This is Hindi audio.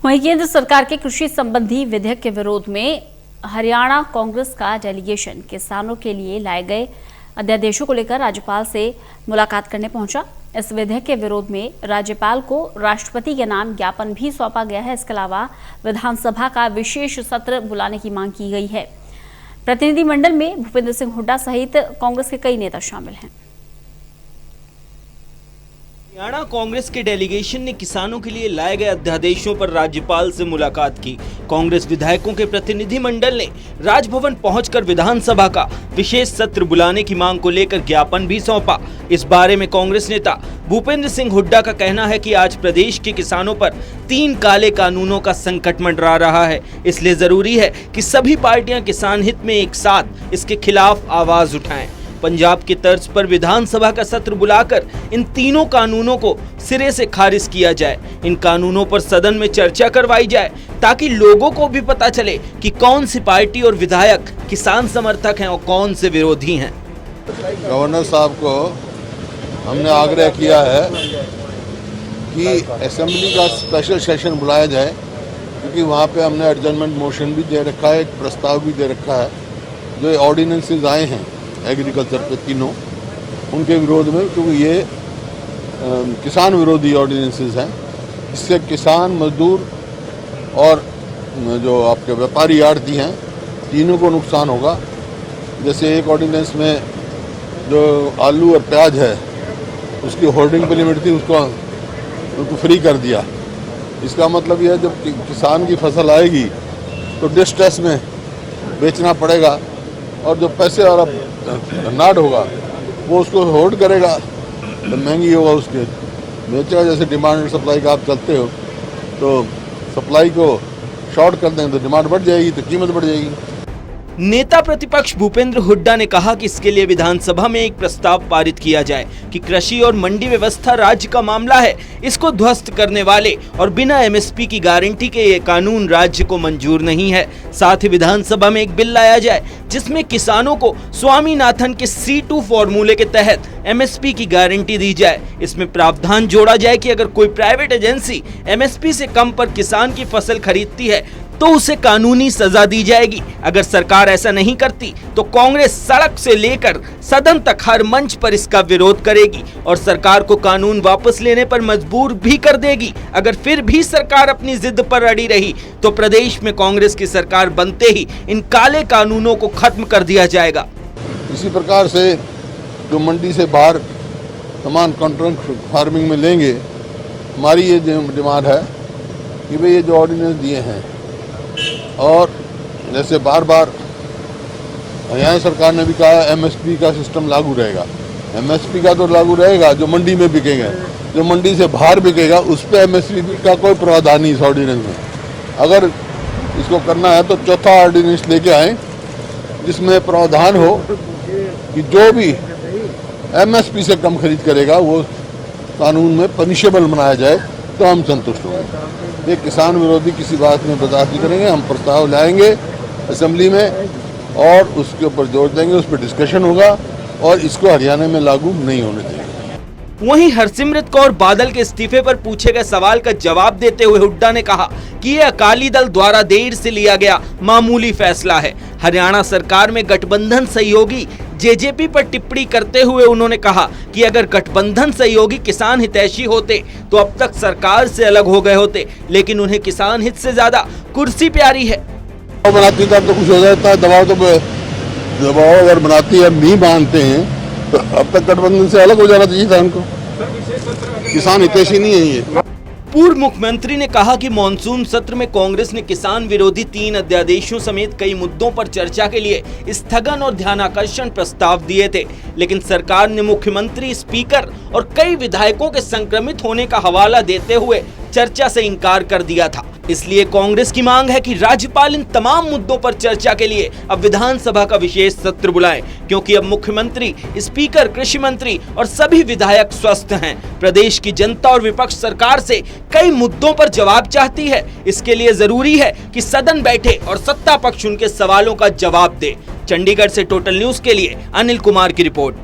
वहीं केंद्र सरकार के कृषि संबंधी विधेयक के विरोध में हरियाणा कांग्रेस का डेलीगेशन किसानों के लिए लाए गए अध्यादेशों को लेकर राज्यपाल से मुलाकात करने पहुंचा। इस विधेयक के विरोध में राज्यपाल को राष्ट्रपति के नाम ज्ञापन भी सौंपा गया है। इसके अलावा विधानसभा का विशेष सत्र बुलाने की मांग की गई है। प्रतिनिधिमंडल में भूपेंद्र सिंह हुड्डा सहित कांग्रेस के कई नेता शामिल हैं। हरियाणा कांग्रेस के डेलीगेशन ने किसानों के लिए लाए गए अध्यादेशों पर राज्यपाल से मुलाकात की। कांग्रेस विधायकों के प्रतिनिधिमंडल ने राजभवन पहुंचकर विधानसभा का विशेष सत्र बुलाने की मांग को लेकर ज्ञापन भी सौंपा। इस बारे में कांग्रेस नेता भूपेंद्र सिंह हुड्डा का कहना है कि आज प्रदेश के किसानों पर 3 काले कानूनों का संकट मंडरा रहा है, इसलिए जरूरी है कि सभी पार्टियां किसान हित में एक साथ इसके खिलाफ आवाज उठाएं। पंजाब के तर्ज पर विधानसभा का सत्र बुलाकर इन तीनों कानूनों को सिरे से खारिज किया जाए। इन कानूनों पर सदन में चर्चा करवाई जाए ताकि लोगों को भी पता चले कि कौन सी पार्टी और विधायक किसान समर्थक हैं और कौन से विरोधी हैं। गवर्नर साहब को हमने आग्रह किया है कि असेंबली का स्पेशल सेशन बुलाया जाए, क्योंकि वहाँ पे हमने एडजर्नमेंट मोशन भी दे रखा है, एक प्रस्ताव भी दे रखा है। जो ऑर्डिनेंसेस आए हैं एग्रीकल्चर पे तीनों, उनके विरोध में, क्योंकि ये किसान विरोधी ऑर्डिनेंसेस हैं। इससे किसान, मजदूर और जो आपके व्यापारी आड़ती हैं, तीनों को नुकसान होगा। जैसे एक ऑर्डिनेंस में जो आलू और प्याज है उसकी होल्डिंग पे लिमिट थी, उसको फ्री कर दिया। इसका मतलब यह है जब किसान की फसल आएगी तो डिस्ट्रेस में बेचना पड़ेगा, और जो पैसे वाला नाट होगा वो उसको होल्ड करेगा तो महंगी होगा उसके बेचेगा। जैसे डिमांड और सप्लाई का आप चलते हो, तो सप्लाई को शॉर्ट कर देंगे तो डिमांड बढ़ जाएगी, तो कीमत बढ़ जाएगी। नेता प्रतिपक्ष भूपेंद्र हुड्डा ने कहा कि इसके लिए विधानसभा में एक प्रस्ताव पारित किया जाए कि कृषि और मंडी व्यवस्था राज्य का मामला है, इसको ध्वस्त करने वाले और बिना एमएसपी की गारंटी के ये कानून राज्य को मंजूर नहीं है। साथ ही विधानसभा में एक बिल लाया जाए जिसमें किसानों को स्वामीनाथन के C2 फॉर्मूले के तहत एमएसपी की गारंटी दी जाए। इसमें प्रावधान जोड़ा जाए कि अगर कोई प्राइवेट एजेंसी एमएसपी से कम पर किसान की फसल खरीदती है तो उसे कानूनी सजा दी जाएगी। अगर सरकार ऐसा नहीं करती तो कांग्रेस सड़क से लेकर सदन तक हर मंच पर इसका विरोध करेगी और सरकार को कानून वापस लेने पर मजबूर भी कर देगी। अगर फिर भी सरकार अपनी जिद पर अड़ी रही तो प्रदेश में कांग्रेस की सरकार बनते ही इन काले कानूनों को खत्म कर दिया जाएगा। इसी प्रकार से जो मंडी से बाहर सामान कॉन्ट्रैक्ट फार्मिंग में लेंगे, हमारी ये डिमांड है कि भाई ये जो ऑर्डिनेंस दिए हैं, और जैसे बार बार हरियाणा सरकार ने भी कहा एमएसपी का सिस्टम लागू रहेगा। एमएसपी का तो लागू रहेगा जो मंडी में बिकेगा, जो मंडी से बाहर बिकेगा उस पर एमएसपी का कोई प्रावधान नहीं इस ऑर्डिनेंस में। अगर इसको करना है तो चौथा ऑर्डिनेंस लेके आए जिसमें प्रावधान हो कि जो भी एमएसपी से कम खरीद करेगा वो कानून में पनिशेबल बनाया जाए, तो हम संतुष्ट होंगे। ये किसान विरोधी किसी बात में बर्दाश्त नहीं करेंगे। हम प्रस्ताव लाएंगे असेंबली में और उसके ऊपर जोर देंगे, उस पर डिस्कशन होगा और इसको हरियाणा में लागू नहीं होने देंगे। वहीं हरसिमरत कौर बादल के इस्तीफे पर पूछे गए सवाल का जवाब देते हुए हुड्डा ने कहा कि यह अकाली दल द्वारा देर से लिया गया मामूली फैसला है। हरियाणा सरकार में गठबंधन सहयोगी जेजेपी पर टिप्पणी करते हुए उन्होंने कहा कि अगर गठबंधन सहयोगी किसान हितैषी होते तो अब तक सरकार से अलग हो गए होते, लेकिन उन्हें किसान हित से ज्यादा कुर्सी प्यारी है। बनाती तो कुछ हो जाता है, दबाव अगर बनाती है नहीं मानते हैं तो अब तक गठबंधन से अलग हो जाना चाहिए था उनको। किसान हितैषी नहीं है ये। पूर्व मुख्यमंत्री ने कहा कि मॉनसून सत्र में कांग्रेस ने किसान विरोधी 3 अध्यादेशों समेत कई मुद्दों पर चर्चा के लिए स्थगन और ध्यानाकर्षण प्रस्ताव दिए थे, लेकिन सरकार ने मुख्यमंत्री, स्पीकर और कई विधायकों के संक्रमित होने का हवाला देते हुए चर्चा से इनकार कर दिया था। इसलिए कांग्रेस की मांग है कि राज्यपाल इन तमाम मुद्दों पर चर्चा के लिए अब विधानसभा का विशेष सत्र बुलाएं, क्योंकि अब मुख्यमंत्री, स्पीकर, कृषि मंत्री और सभी विधायक स्वस्थ हैं। प्रदेश की जनता और विपक्ष सरकार से कई मुद्दों पर जवाब चाहती है। इसके लिए जरूरी है कि सदन बैठे और सत्ता पक्ष उनके सवालों का जवाब दे। चंडीगढ़ से टोटल न्यूज के लिए अनिल कुमार की रिपोर्ट।